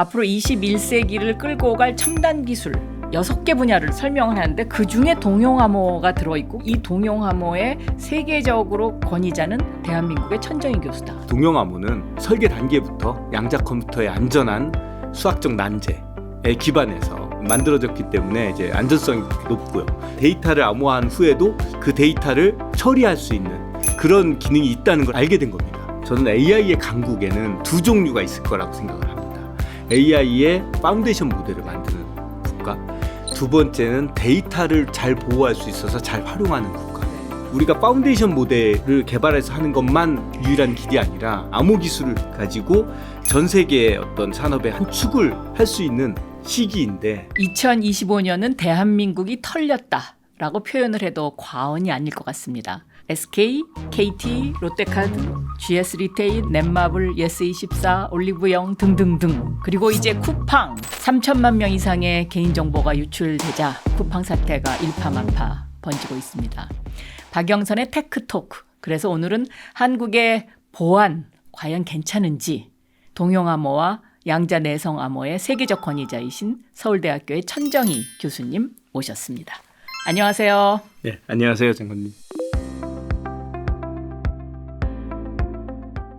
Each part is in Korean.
앞으로 21세기를 끌고 갈 첨단 기술 6개 분야를 설명을 하는데 그중에 동용암호가 들어있고 이 동용암호의 세계적으로 권위자는 대한민국의 천정희 교수다. 동용암호는 설계 단계부터 양자 컴퓨터의 안전한 수학적 난제에 기반해서 만들어졌기 때문에 이제 안전성이 높고요. 데이터를 암호화한 후에도 그 데이터를 처리할 수 있는 그런 기능이 있다는 걸 알게 된 겁니다. 저는 AI의 강국에는 두 종류가 있을 거라고 생각을 합니다. AI의 파운데이션 모델을 만드는 국가, 두 번째는 데이터를 잘 보호할 수 있어서 잘 활용하는 국가. 우리가 파운데이션 모델을 개발해서 하는 것만 유일한 길이 아니라 암호 기술을 가지고 전 세계의 어떤 산업의 한 축을 할 수 있는 시기인데 2025년은 대한민국이 털렸다라고 표현을 해도 과언이 아닐 것 같습니다. SK, KT, 롯데카드, GS 리테일, 넷마블, 예스24, 올리브영 등등등. 그리고 이제 쿠팡 3천만 명 이상의 개인정보가 유출되자 쿠팡 사태가 일파만파 번지고 있습니다. 박영선의 테크토크. 그래서 오늘은 한국의 보안 과연 괜찮은지 동용암호와 양자 내성암호의 세계적 권위자이신 서울대학교의 천정희 교수님 모셨습니다. 안녕하세요. 네, 안녕하세요, 장관님.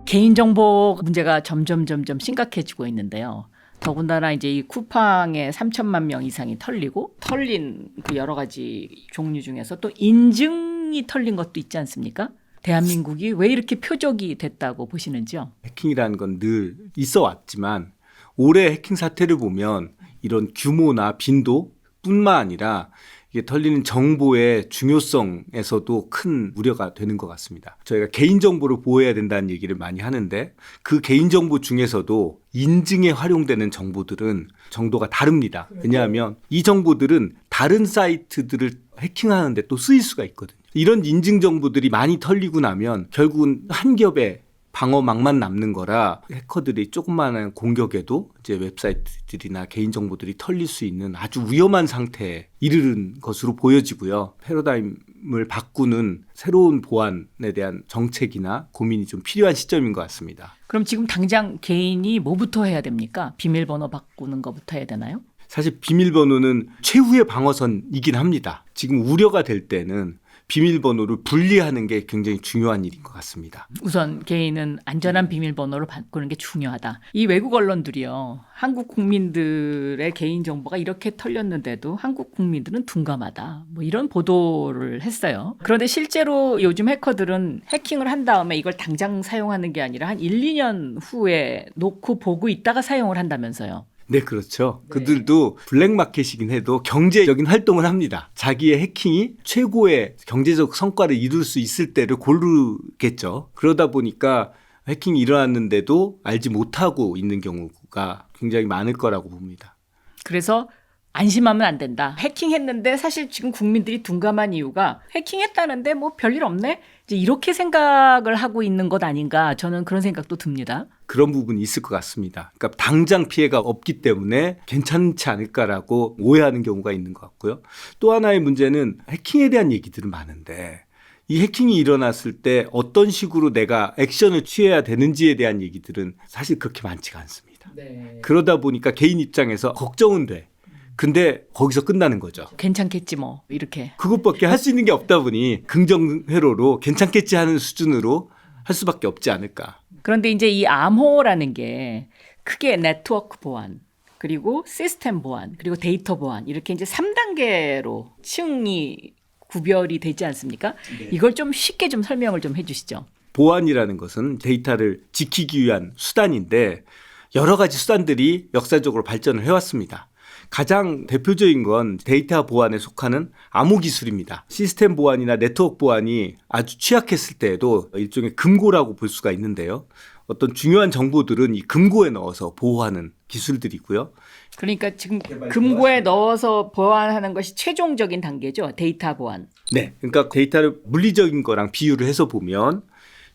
개인정보 문제가 점점 심각해지고 있는데요. 더군다나 이제 이 쿠팡의 3천만 명 이상이 털린 그 여러 가지 종류 중에서 또 인증이 털린 것도 있지 않습니까? 대한민국이 왜 이렇게 표적이 됐다고 보시는지요? 해킹이라는 건 늘 있어 왔지만 올해 해킹 사태를 보면 이런 규모나 빈도뿐만 아니라 이게 털리는 정보의 중요성에서도 큰 우려가 되는 것 같습니다. 저희가 개인정보를 보호해야 된다는 얘기를 많이 하는데 그 개인정보 중에서도 인증에 활용되는 정보들은 정도가 다릅니다. 왜냐하면 이 정보들은 다른 사이트들을 해킹하는데 또 쓰일 수가 있거든요. 이런 인증 정보들이 많이 털리고 나면 결국은 한 겹의 방어막만 남는 거라 해커들이 조그마한 공격에도 이제 웹사이트들이나 개인정보들이 털릴 수 있는 아주 위험한 상태에 이르는 것으로 보여지고요. 패러다임을 바꾸는 새로운 보안에 대한 정책이나 고민이 좀 필요한 시점인 것 같습니다. 그럼 지금 당장 개인이 뭐부터 해야 됩니까? 비밀번호 바꾸는 것부터 해야 되나요? 사실 비밀번호는 최후의 방어선이긴 합니다. 지금 우려가 될 때는 비밀번호를 분리하는 게 굉장히 중요한 일인 것 같습니다. 우선 개인은 안전한 비밀번호를 바꾸는 게 중요하다. 이 외국 언론들이요. 한국 국민들의 개인정보가 이렇게 털렸는데도 한국 국민들은 둔감하다. 뭐 이런 보도를 했어요. 그런데 실제로 요즘 해커들은 해킹을 한 다음에 이걸 당장 사용하는 게 아니라 한 1, 2년 후에 놓고 보고 있다가 사용을 한다면서요. 네, 그렇죠. 그들도 블랙마켓이긴 해도 경제적인 활동을 합니다. 자기의 해킹이 최고의 경제적 성과를 이룰 수 있을 때를 고르겠죠. 그러다 보니까 해킹이 일어났는데도 알지 못하고 있는 경우가 굉장히 많을 거라고 봅니다. 그래서 안심하면 안 된다. 해킹했는데 사실 지금 국민들이 둔감한 이유가 해킹했다는데 뭐 별일 없네? 이제 이렇게 생각을 하고 있는 것 아닌가 저는 그런 생각도 듭니다. 그런 부분이 있을 것 같습니다. 그러니까 당장 피해가 없기 때문에 괜찮지 않을까라고 오해하는 경우가 있는 것 같고요. 또 하나의 문제는 해킹에 대한 얘기들은 많은데 이 해킹이 일어났을 때 어떤 식으로 내가 액션을 취해야 되는지에 대한 얘기들은 사실 그렇게 많지가 않습니다. 네. 그러다 보니까 개인 입장에서 걱정은 돼. 근데 거기서 끝나는 거죠. 괜찮겠지 뭐 이렇게. 그것밖에 할 수 있는 게 없다 보니 긍정회로로 괜찮겠지 하는 수준으로 할 수밖에 없지 않을까. 그런데 이제 이 암호라는 게 크게 네트워크 보안, 그리고 시스템 보안, 그리고 데이터 보안 이렇게 이제 3단계로 층이 구별이 되지 않습니까? 네. 이걸 좀 쉽게 좀 설명을 좀 해주시죠. 보안이라는 것은 데이터를 지키기 위한 수단인데 여러 가지 수단들이 역사적으로 발전을 해왔습니다. 가장 대표적인 건 데이터 보안에 속하는 암호 기술입니다. 시스템 보안이나 네트워크 보안이 아주 취약했을 때에도 일종의 금고라고 볼 수가 있는데요. 어떤 중요한 정보들은 이 금고에 넣어서 보호하는 기술들이고요. 그러니까 지금 금고에 넣어서 보안하는 것이 최종적인 단계죠. 데이터 보안. 네, 그러니까 데이터를 물리적인 거랑 비유를 해서 보면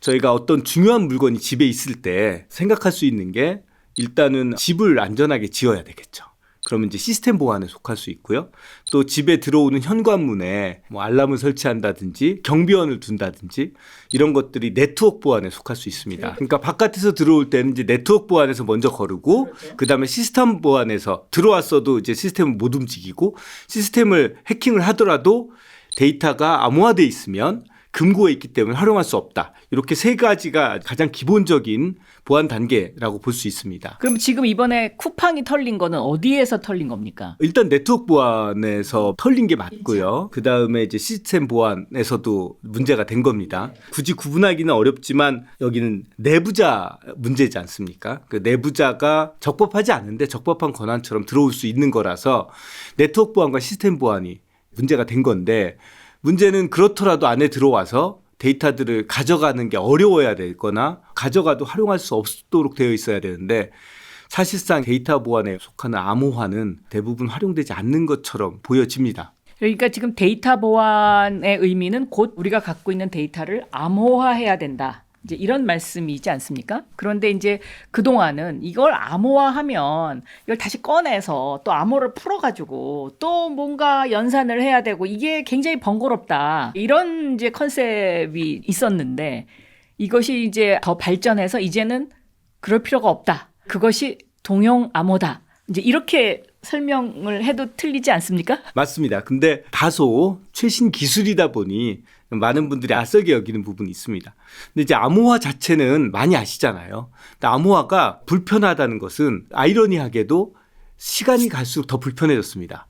저희가 어떤 중요한 물건이 집에 있을 때 생각할 수 있는 게 일단은 집을 안전하게 지어야 되겠죠. 그러면 이제 시스템 보안에 속할 수 있고요. 또 집에 들어오는 현관문에 뭐 알람을 설치한다든지 경비원을 둔다든지 이런 것들이 네트워크 보안에 속할 수 있습니다. 그러니까 바깥에서 들어올 때는 이제 네트워크 보안에서 먼저 거르고 그다음에 시스템 보안에서 들어왔어도 이제 시스템을 못 움직이고 시스템을 해킹을 하더라도 데이터가 암호화돼 있으면 금고에 있기 때문에 활용할 수 없다. 이렇게 세 가지가 가장 기본적인 보안 단계라고 볼 수 있습니다. 그럼 지금 이번에 쿠팡이 털린 거는 어디에서 털린 겁니까? 일단 네트워크 보안에서 털린 게 맞고요. 그 다음에 이제 시스템 보안에서도 문제가 된 겁니다. 굳이 구분하기는 어렵지만 여기는 내부자 문제지 않습니까? 그 내부자가 적법하지 않은데 적법한 권한처럼 들어올 수 있는 거라서 네트워크 보안과 시스템 보안이 문제가 된 건데 문제는 그렇더라도 안에 들어와서 데이터들을 가져가는 게 어려워야 되거나 가져가도 활용할 수 없도록 되어 있어야 되는데 사실상 데이터 보안에 속하는 암호화는 대부분 활용되지 않는 것처럼 보여집니다. 그러니까 지금 데이터 보안의 의미는 곧 우리가 갖고 있는 데이터를 암호화해야 된다. 이제 이런 말씀이지 않습니까? 그런데 이제 그동안은 이걸 암호화하면 이걸 다시 꺼내서 또 암호를 풀어가지고 또 뭔가 연산을 해야 되고 이게 굉장히 번거롭다. 이런 이제 컨셉이 있었는데 이것이 이제 더 발전해서 이제는 그럴 필요가 없다. 그것이 동용 암호다. 이제 이렇게 설명을 해도 틀리지 않습니까? 맞습니다. 근데 다소 최신 기술이다 보니 많은 분들이 낯설게 여기는 부분이 있습니다. 근데 이제 암호화 자체는 많이 아시잖아요. 근데 암호화가 불편하다는 것은 아이러니하게도 시간이 갈수록 더 불편해졌습니다.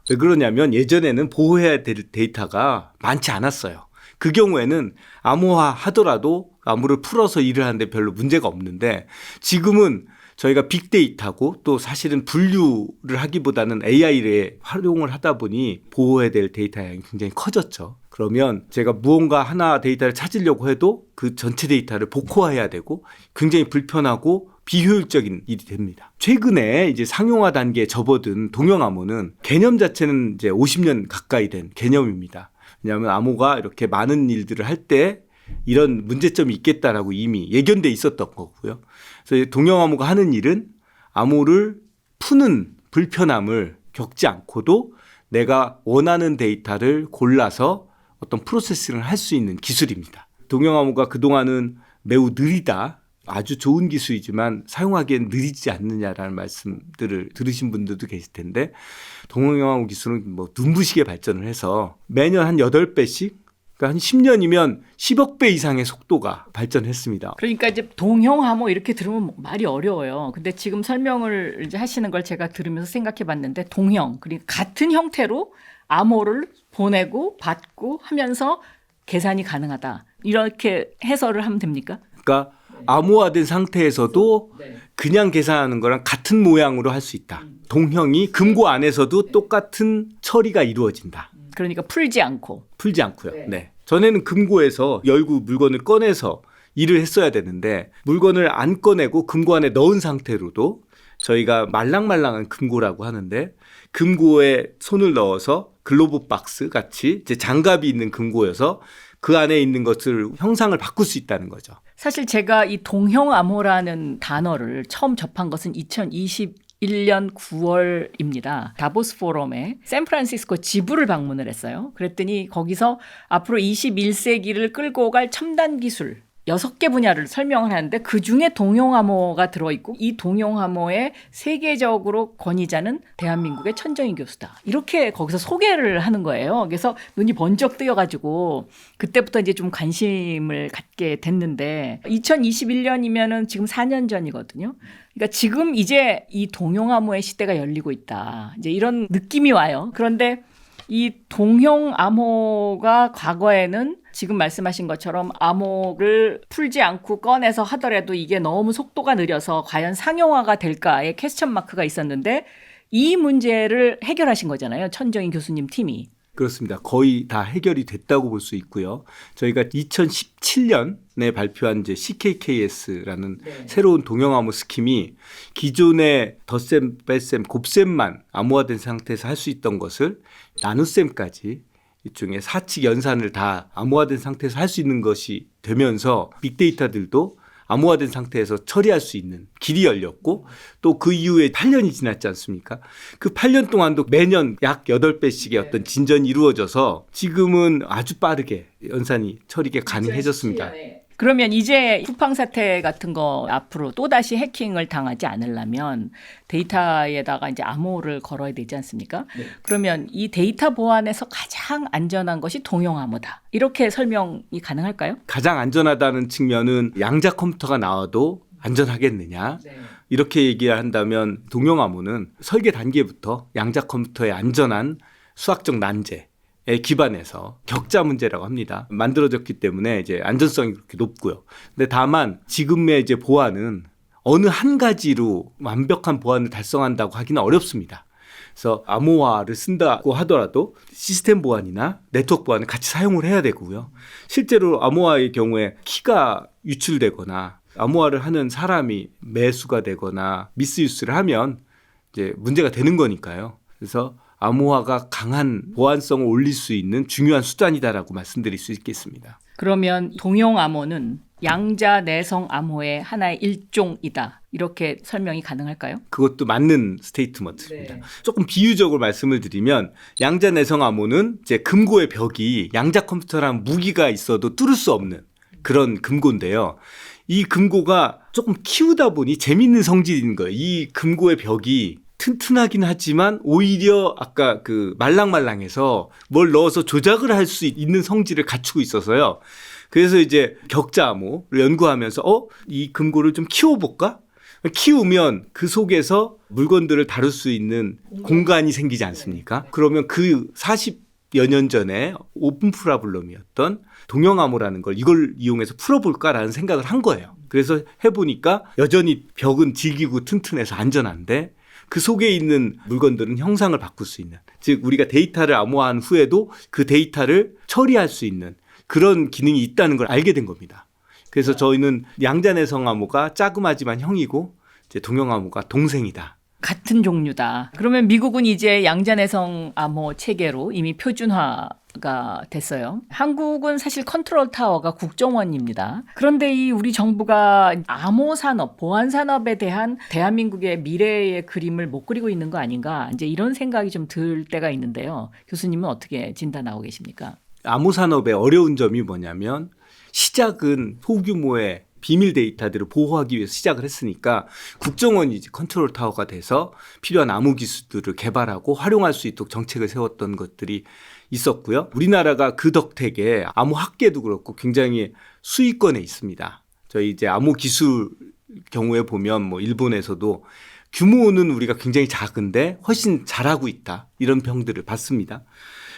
왜 그러냐면 예전에는 보호해야 될 데이터가 많지 않았어요. 그 경우에는 암호화 하더라도 암호를 풀어서 일을 하는데 별로 문제가 없는데 지금은 저희가 빅데이터고 또 사실은 분류를 하기보다는 AI를 활용을 하다 보니 보호해야 될 데이터 양이 굉장히 커졌죠. 그러면 제가 무언가 하나 데이터를 찾으려고 해도 그 전체 데이터를 복호화해야 되고 굉장히 불편하고 비효율적인 일이 됩니다. 최근에 이제 상용화 단계에 접어든 동형 암호는 개념 자체는 이제 50년 가까이 된 개념입니다. 왜냐하면 암호가 이렇게 많은 일들을 할 때 이런 문제점이 있겠다라고 이미 예견돼 있었던 거고요. 그래서 동형 암호가 하는 일은 암호를 푸는 불편함을 겪지 않고도 내가 원하는 데이터를 골라서 어떤 프로세싱을 할 수 있는 기술입니다. 동형 암호가 그동안은 매우 느리다. 아주 좋은 기술이지만 사용하기엔 느리지 않느냐라는 말씀들을 들으신 분들도 계실 텐데 동형 암호 기술은 뭐 눈부시게 발전을 해서 매년 한 8배씩 그러니까 한 10년이면 10억 배 이상의 속도가 발전했습니다. 그러니까 이제 동형 암호 이렇게 들으면 말이 어려워요. 근데 지금 설명을 이제 하시는 걸 제가 들으면서 생각해 봤는데 동형, 그러니까 같은 형태로 암호를 보내고 받고 하면서 계산이 가능하다. 이렇게 해설을 하면 됩니까? 그러니까 암호화된 상태에서도 그냥 계산하는 거랑 같은 모양으로 할 수 있다. 동형이 금고 안에서도 똑같은 처리가 이루어진다. 그러니까 풀지 않고. 풀지 않고요. 네. 전에는 금고에서 열고 물건을 꺼내서 일을 했어야 되는데 물건을 안 꺼내고 금고 안에 넣은 상태로도 저희가 말랑말랑한 금고라고 하는데 금고에 손을 넣어서 글로브 박스 같이 이제 장갑이 있는 금고여서 그 안에 있는 것을 형상을 바꿀 수 있다는 거죠. 사실 제가 이 동형 암호라는 단어를 처음 접한 것은 2021년 9월입니다. 다보스 포럼에 샌프란시스코 지부를 방문을 했어요. 그랬더니 거기서 앞으로 21세기를 끌고 갈 첨단 기술 6개 분야를 설명을 하는데 그중에 동형 암호가 들어있고 이 동형 암호의 세계적으로 권위자는 대한민국의 천정희 교수다. 이렇게 거기서 소개를 하는 거예요. 그래서 눈이 번쩍 뜨여가지고 그때부터 이제 좀 관심을 갖게 됐는데 2021년이면은 지금 4년 전이거든요. 그러니까 지금 이제 이 동형 암호의 시대가 열리고 있다. 이제 이런 느낌이 와요. 그런데 이 동형 암호가 과거에는 지금 말씀하신 것처럼 암호를 풀지 않고 꺼내서 하더라도 이게 너무 속도가 느려서 과연 상용화가 될까의 퀘스천 마크가 있었는데 이 문제를 해결하신 거잖아요. 천정희 교수님 팀이. 그렇습니다. 거의 다 해결이 됐다고 볼 수 있고요. 저희가 2017년에 발표한 이제 CKKS라는 새로운 동형 암호 스킴이 기존의 덧셈, 뺄셈, 곱셈만 암호화된 상태에서 할 수 있던 것을 나눗셈까지 일종의 사칙 연산을 다 암호화된 상태에서 할 수 있는 것이 되면서 빅데이터들도 암호화된 상태에서 처리할 수 있는 길이 열렸고 또 그 이후에 8년이 지났지 않습니까? 그 8년 동안도 매년 약 8배씩의 어떤 진전이 이루어져서 지금은 아주 빠르게 연산이 처리가 가능해졌습니다. 그러면 이제 쿠팡 사태 같은 거 앞으로 또다시 해킹을 당하지 않으려면 데이터에다가 이제 암호를 걸어야 되지 않습니까? 네. 그러면 이 데이터 보안에서 가장 안전한 것이 동용 암호다. 이렇게 설명이 가능할까요? 가장 안전하다는 측면은 양자 컴퓨터가 나와도 안전하겠느냐? 이렇게 얘기를 한다면 동용 암호는 설계 단계부터 양자 컴퓨터의 안전한 수학적 난제에 기반해서 격자 문제라고 합니다. 만들어졌기 때문에 이제 안전성이 그렇게 높고요. 근데 다만 지금의 이제 보안은 어느 한 가지로 완벽한 보안을 달성한다고 하기는 어렵습니다. 그래서 암호화를 쓴다고 하더라도 시스템 보안이나 네트워크 보안을 같이 사용을 해야 되고요. 실제로 암호화의 경우에 키가 유출되거나 암호화를 하는 사람이 매수가 되거나 미스유스를 하면 이제 문제가 되는 거니까요. 그래서 암호화가 강한 보안성을 올릴 수 있는 중요한 수단이다라고 말씀드릴 수 있겠습니다. 그러면 동용 암호는 양자 내성 암호의 하나의 일종이다. 이렇게 설명이 가능할까요? 그것도 맞는 스테이트먼트입니다. 조금 비유적으로 말씀을 드리면 양자 내성 암호는 이제 금고의 벽이 양자 컴퓨터라는 무기가 있어도 뚫을 수 없는 그런 금고인데요. 이 금고가 조금 키우다 보니 재밌는 성질인 거예요. 이 금고의 벽이 튼튼하긴 하지만 오히려 아까 그 말랑말랑해서 뭘 넣어서 조작을 할 수 있는 성질을 갖추고 있어서요. 그래서 이제 격자 암호를 연구하면서 이 금고를 좀 키워볼까? 키우면 그 속에서 물건들을 다룰 수 있는 공간이 생기지 않습니까? 그러면 그 40여 년 전에 오픈 프라블럼이었던 동형 암호라는 걸 이걸 이용해서 풀어볼까라는 생각을 한 거예요. 그래서 해보니까 여전히 벽은 질기고 튼튼해서 안전한데 그 속에 있는 물건들은 형상을 바꿀 수 있는, 즉 우리가 데이터를 암호화한 후에도 그 데이터를 처리할 수 있는 그런 기능이 있다는 걸 알게 된 겁니다. 그래서 저희는 양자내성 암호가 자그마지만 형이고 이제 동형 암호가 동생이다. 같은 종류다. 그러면 미국은 이제 양자내성 암호 체계로 이미 표준화가 됐어요. 한국은 사실 컨트롤 타워가 국정원입니다. 그런데 이 우리 정부가 암호 산업, 보안 산업에 대한 대한민국의 미래의 그림을 못 그리고 있는 거 아닌가? 이제 이런 생각이 좀 들 때가 있는데요. 교수님은 어떻게 진단하고 계십니까? 암호 산업의 어려운 점이 뭐냐면 시작은 소규모의 비밀 데이터들을 보호하기 위해서 시작을 했으니까 국정원이 이제 컨트롤 타워가 돼서 필요한 암호 기술들을 개발하고 활용할 수 있도록 정책을 세웠던 것들이 있었고요. 우리나라가 그 덕택에 암호 학계도 그렇고 굉장히 수위권에 있습니다. 저희 이제 암호 기술 경우에 보면 뭐 일본에서도 규모는 우리가 굉장히 작은데 훨씬 잘하고 있다. 이런 평들을 받습니다.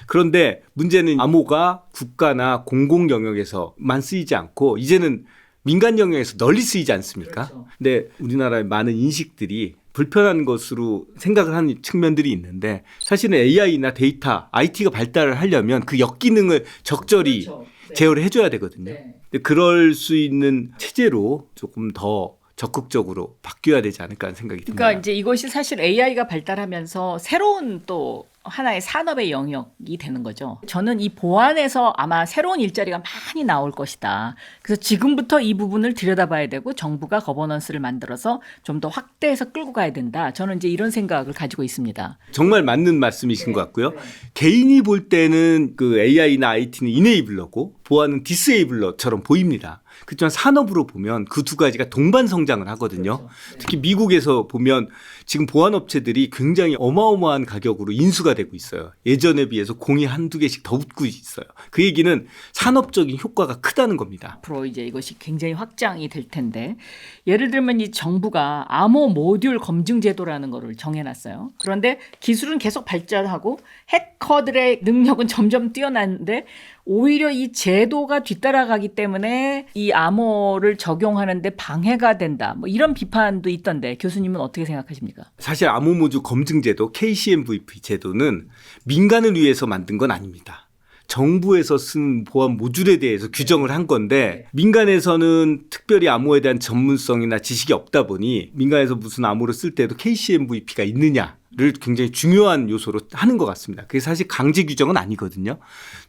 그런데 문제는 암호가 국가나 공공 영역에서만 쓰이지 않고 이제는 민간 영역에서 널리 쓰이지 않습니까? 그렇죠. 근데 우리나라의 많은 인식들이 불편한 것으로 생각을 하는 측면들이 있는데 사실은 AI나 데이터, IT가 발달을 하려면 그 역기능을 적절히 그렇죠. 네. 제어를 해줘야 되거든요. 네. 근데 그럴 수 있는 체제로 조금 더 적극적으로 바뀌어야 되지 않을까 하는 생각이 듭니다. 그러니까 이제 이것이 사실 AI가 발달하면서 새로운 또 하나의 산업의 영역이 되는 거죠. 저는 이 보안에서 아마 새로운 일자리가 많이 나올 것이다. 그래서 지금부터 이 부분을 들여다봐야 되고 정부가 거버넌스를 만들어서 좀 더 확대해서 끌고 가야 된다. 저는 이제 이런 생각을 가지고 있습니다. 정말 맞는 말씀이신 것 같고요. 네. 개인이 볼 때는 그 AI나 IT는 이네이블러고 보안은 디스에이블러처럼 보입니다. 그렇지만 산업으로 보면 그 두 가지가 동반 성장을 하거든요. 그렇죠. 네. 특히 미국에서 보면 지금 보안업체들이 굉장히 어마어마한 가격으로 인수가 되고 있어요. 예전에 비해서 공이 한두 개씩 더 붙고 있어요. 그 얘기는 산업적인 효과가 크다는 겁니다. 앞으로 이제 이것이 굉장히 확장이 될 텐데 예를 들면 이 정부가 암호 모듈 검증 제도라는 거를 정해놨어요. 그런데 기술은 계속 발전하고 해커들의 능력은 점점 뛰어나는데 오히려 이 제도가 뒤따라가기 때문에 이 암호를 적용하는데 방해가 된다. 뭐 이런 비판도 있던데 교수님은 어떻게 생각하십니까? 사실 암호모듈 검증제도 KCMVP 제도는 민간을 위해서 만든 건 아닙니다. 정부에서 쓴 보안 모듈에 대해서 규정을 한 건데 민간에서는 특별히 암호에 대한 전문성이나 지식이 없다 보니 민간에서 무슨 암호를 쓸 때도 KCMVP가 있느냐를 굉장히 중요한 요소로 하는 것 같습니다. 그게 사실 강제 규정은 아니거든요.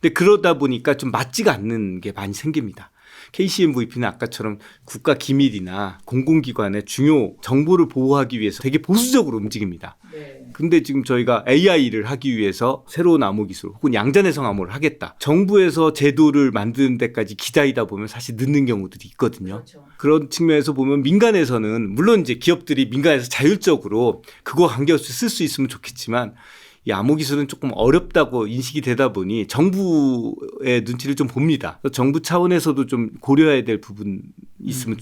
근데 그러다 보니까 좀 맞지가 않는 게 많이 생깁니다. KCMVP는 아까처럼 국가 기밀이나 공공기관의 중요 정보를 보호하기 위해서 되게 보수적으로 움직입니다. 근데 지금 저희가 AI를 하기 위해서 새로운 암호 기술 혹은 양자내성 암호를 하겠다. 정부에서 제도를 만드는 데까지 기다리다 보면 사실 늦는 경우들이 있거든요. 그런 측면에서 보면 민간에서는 물론 이제 기업들이 민간에서 자율적으로 그거 관계없이 쓸 수 있으면 좋겠지만 이 암호 기술은 조금 어렵다고 인식이 되다 보니 정부의 눈치를 좀 봅니다. 정부 차원에서도 좀 고려해야 될 부분 있으면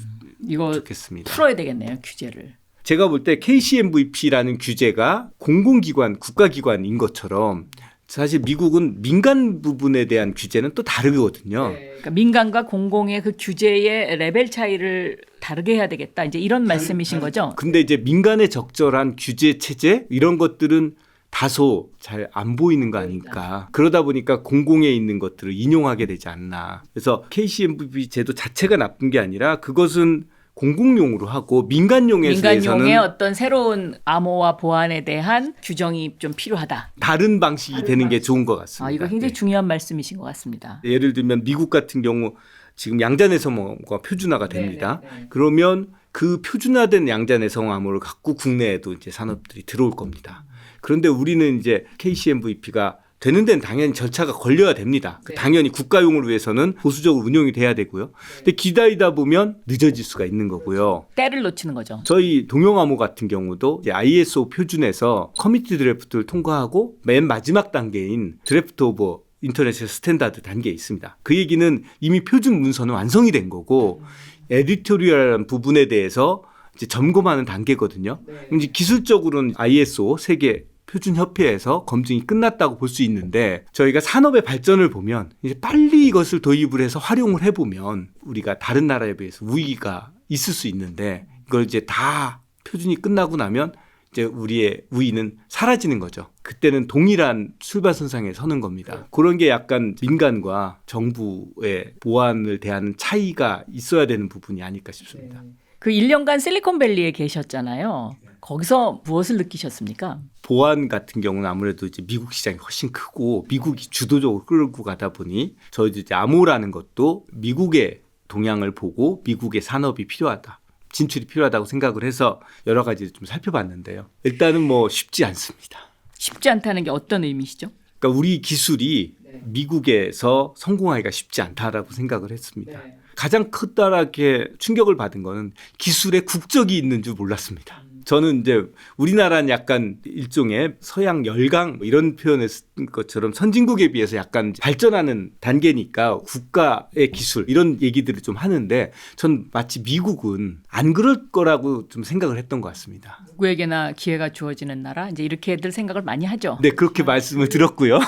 이거 좋겠습니다. 풀어야 되겠네요, 규제를. 제가 볼 때 KCMVP라는 규제가 공공기관, 국가기관인 것처럼 사실 미국은 민간 부분에 대한 규제는 또 다르거든요. 그러니까 민간과 공공의 그 규제의 레벨 차이를 다르게 해야 되겠다. 이제 이런 말씀이신 거죠? 근데 이제 민간에 적절한 규제 체제 이런 것들은 다소 잘 안 보이는 거 아닐까. 그러다 보니까 공공에 있는 것들을 인용하게 되지 않나. 그래서 KCMVP 제도 자체가 나쁜 게 아니라 그것은 공공용으로 하고 민간용에서는 민간용의 어떤 새로운 암호화 보안에 대한 규정이 좀 필요하다. 다른 방식이 되는 게 좋은 것 같습니다. 이거 굉장히 중요한 말씀이신 것 같습니다. 예를 들면 미국 같은 경우 지금 양자내성어가 표준화가 됩니다. 그러면 그 표준화된 양자내성 암호를 갖고 국내에도 이제 산업들이 들어올 겁니다. 그런데 우리는 이제 KCMVP가 되는 데는 당연히 절차가 걸려야 됩니다. 당연히 국가용을 위해서는 보수적으로 운용이 돼야 되고요. 근데 기다리다 보면 늦어질 수가 있는 거고요. 때를 놓치는 거죠. 저희 동영암호 같은 경우도 이제 ISO 표준에서 커미티 드래프트를 통과하고 맨 마지막 단계인 드래프트 오버 인터내셔널 스탠다드 단계에 있습니다. 그 얘기는 이미 표준 문서는 완성이 된 거고 에디토리얼한 부분에 대해서 이제 점검하는 단계거든요. 이제 기술적으로는 ISO 세계 표준협회에서 검증이 끝났다고 볼 수 있는데 저희가 산업의 발전을 보면 이제 빨리 이것을 도입을 해서 활용을 해보면 우리가 다른 나라에 비해서 우위가 있을 수 있는데 이걸 이제 다 표준이 끝나고 나면 이제 우리의 우위는 사라지는 거죠. 그때는 동일한 출발선상에 서는 겁니다. 그런 게 약간 민간과 정부의 보안을 대하는 차이가 있어야 되는 부분이 아닐까 싶습니다. 그 1년간 실리콘밸리에 계셨잖아요. 거기서 무엇을 느끼셨습니까? 보안 같은 경우는 아무래도 이제 미국 시장이 훨씬 크고 미국이 주도적으로 끌고 가다 보니 저희도 이제 암호라는 것도 미국의 동향을 보고 미국의 산업이 필요하다. 진출이 필요하다고 생각을 해서 여러 가지를 좀 살펴봤는데요. 일단은 뭐 쉽지 않습니다. 쉽지 않다는 게 어떤 의미시죠? 그러니까 우리 기술이 미국에서 성공하기가 쉽지 않다라고 생각을 했습니다. 가장 크다랗게 충격을 받은 거는 기술의 국적이 있는 줄 몰랐습니다. 저는 이제 우리나라는 약간 일종의 서양 열강 이런 표현을 쓴 것처럼 선진국에 비해서 약간 발전하는 단계니까 국가의 기술 이런 얘기들을 좀 하는데 전 마치 미국은 안 그럴 거라고 좀 생각을 했던 것 같습니다. 누구에게나 기회가 주어지는 나라 이제 이렇게들 생각을 많이 하죠. 네, 그렇게 말씀을 들었고요.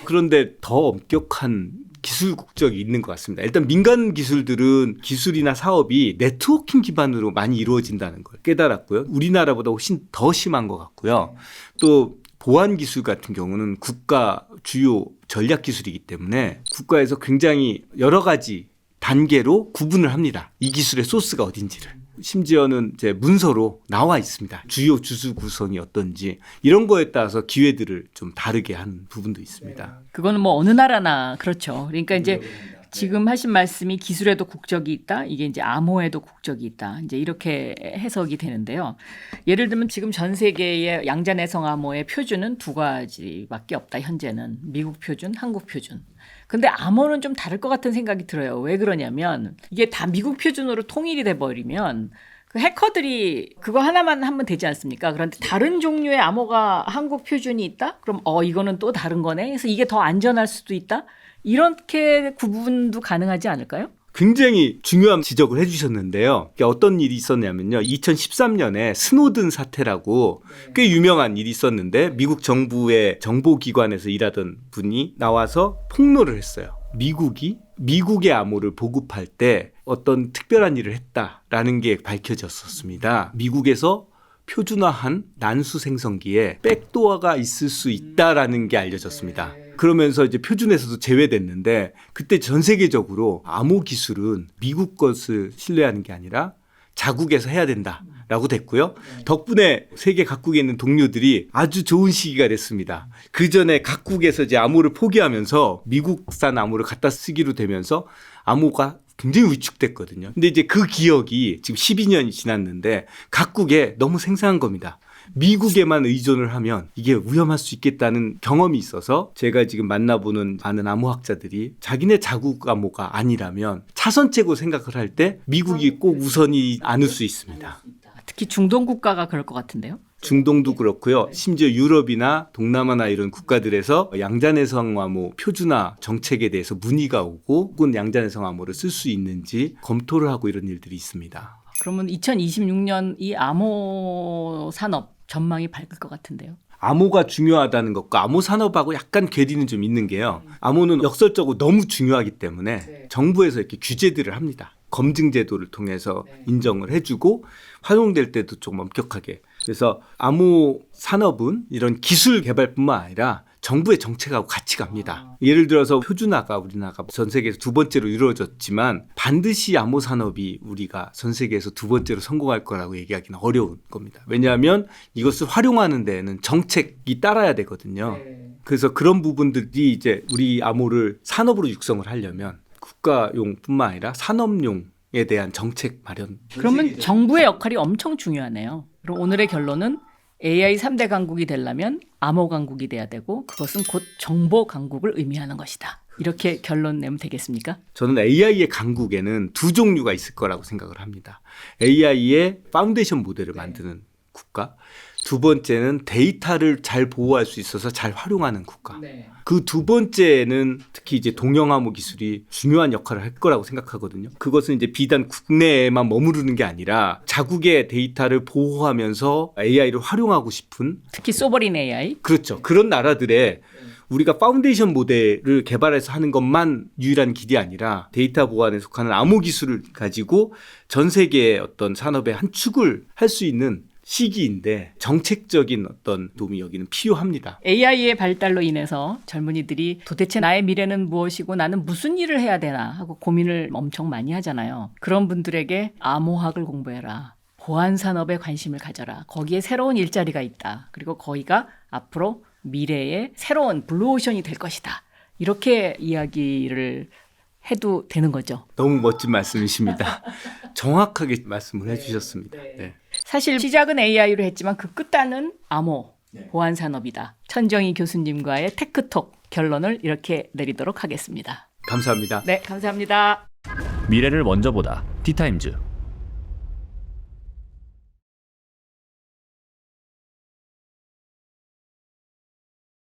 그런데 더 엄격한 기술 국적이 있는 것 같습니다. 일단 민간 기술들은 기술이나 사업이 네트워킹 기반으로 많이 이루어진다는 걸 깨달았고요. 우리나라보다 훨씬 더 심한 것 같고요. 또 보안 기술 같은 경우는 국가 주요 전략 기술이기 때문에 국가에서 굉장히 여러 가지 단계로 구분을 합니다. 이 기술의 소스가 어딘지를. 심지어는 이제 문서로 나와 있습니다. 주요 주수 구성이 어떤지 이런 거에 따라서 기회들을 좀 다르게 한 부분도 있습니다. 그거는 뭐 어느 나라나 그렇죠. 그러니까 이제 지금 하신 말씀이 기술에도 국적이 있다. 이게 이제 암호에도 국적이 있다. 이제 이렇게 해석이 되는데요. 예를 들면 지금 전 세계의 양자내성 암호의 표준은 두 가지밖에 없다. 현재는 미국 표준, 한국 표준. 근데 암호는 좀 다를 것 같은 생각이 들어요. 왜 그러냐면 이게 다 미국 표준으로 통일이 돼 버리면 그 해커들이 그거 하나만 하면 되지 않습니까? 그런데 다른 종류의 암호가 한국 표준이 있다? 그럼 이거는 또 다른 거네. 그래서 이게 더 안전할 수도 있다. 이렇게 구분도 가능하지 않을까요? 굉장히 중요한 지적을 해주셨는데요. 어떤 일이 있었냐면요. 2013년에 스노든 사태라고 꽤 유명한 일이 있었는데 미국 정부의 정보기관에서 일하던 분이 나와서 폭로를 했어요. 미국이 미국의 암호를 보급할 때 어떤 특별한 일을 했다라는 게 밝혀졌었습니다. 미국에서 표준화한 난수 생성기에 백도어가 있을 수 있다라는 게 알려졌습니다. 그러면서 이제 표준에서도 제외됐는데 그때 전 세계적으로 암호 기술은 미국 것을 신뢰하는 게 아니라 자국에서 해야 된다라고 됐고요. 덕분에 세계 각국에 있는 동료들이 아주 좋은 시기가 됐습니다. 그 전에 각국에서 이제 암호를 포기하면서 미국산 암호를 갖다 쓰기로 되면서 암호가 굉장히 위축됐거든요. 근데 이제 그 기억이 지금 12년이 지났는데 각국에 너무 생생한 겁니다. 미국에만 의존을 하면 이게 위험할 수 있겠다는 경험이 있어서 제가 지금 만나보는 많은 암호학자들이 자기네 자국 암호가 아니라면 차선책으로 생각을 할 때 미국이 꼭 우선이 않을 수 있습니다. 특히 중동 국가가 그럴 것 같은데요. 중동도 그렇고요. 심지어 유럽이나 동남아나 이런 국가들에서 양자내성 암호 표준화 정책에 대해서 문의가 오고 혹은 양자내성 암호를 쓸 수 있는지 검토를 하고 이런 일들이 있습니다. 그러면 2026년 이 암호 산업 전망이 밝을 것 같은데요. 암호가 중요하다는 것과 암호 산업하고 약간 괴리는 좀 있는 게요. 암호는 역설적으로 너무 중요하기 때문에 정부에서 이렇게 규제들을 합니다. 검증 제도를 통해서 인정을 해주고 활용될 때도 좀 엄격하게. 그래서 암호 산업은 이런 기술 개발뿐만 아니라 정부의 정책하고 같이 갑니다. 예를 들어서 표준화가 우리나라가 전 세계에서 두 번째로 이루어졌지만 반드시 암호 산업이 우리가 전 세계에서 두 번째로 성공할 거라고 얘기하기는 어려운 겁니다. 왜냐하면 이것을 활용하는 데에는 정책이 따라야 되거든요. 그래서 그런 부분들이 이제 우리 암호를 산업으로 육성을 하려면 국가용뿐만 아니라 산업용에 대한 정책 마련. 그러면 정부의 역할이 엄청 중요하네요. 그럼 오늘의 결론은 AI 3대 강국이 되려면 암호 강국이 돼야 되고 그것은 곧 정보 강국을 의미하는 것이다. 이렇게 결론 내면 되겠습니까? 저는 AI의 강국에는 두 종류가 있을 거라고 생각을 합니다. AI의 파운데이션 모델을 만드는 국가. 두 번째는 데이터를 잘 보호할 수 있어서 잘 활용하는 국가. 그 두 번째는 특히 이제 동영암호 기술이 중요한 역할을 할 거라고 생각하거든요. 그것은 이제 비단 국내에만 머무르는 게 아니라 자국의 데이터를 보호하면서 AI를 활용하고 싶은 특히 소버린 AI. 그렇죠. 그런 나라들의 우리가 파운데이션 모델을 개발해서 하는 것만 유일한 길이 아니라 데이터 보안에 속하는 암호 기술을 가지고 전 세계의 어떤 산업의 한 축을 할 수 있는 시기인데 정책적인 어떤 도움이 여기는 필요합니다. AI의 발달로 인해서 젊은이들이 도대체 나의 미래는 무엇이고 나는 무슨 일을 해야 되나 하고 고민을 엄청 많이 하잖아요. 그런 분들에게 암호학을 공부해라. 보안 산업에 관심을 가져라. 거기에 새로운 일자리가 있다. 그리고 거기가 앞으로 미래의 새로운 블루오션이 될 것이다. 이렇게 이야기를 해도 되는 거죠. 너무 멋진 말씀이십니다. 정확하게 말씀을 해주셨습니다. 네. 사실 시작은 AI로 했지만 그 끝단은 암호, 보안 산업이다. 천정희 교수님과의 테크톡 결론을 이렇게 내리도록 하겠습니다. 감사합니다. 네, 감사합니다. 미래를 먼저 보다 티타임즈.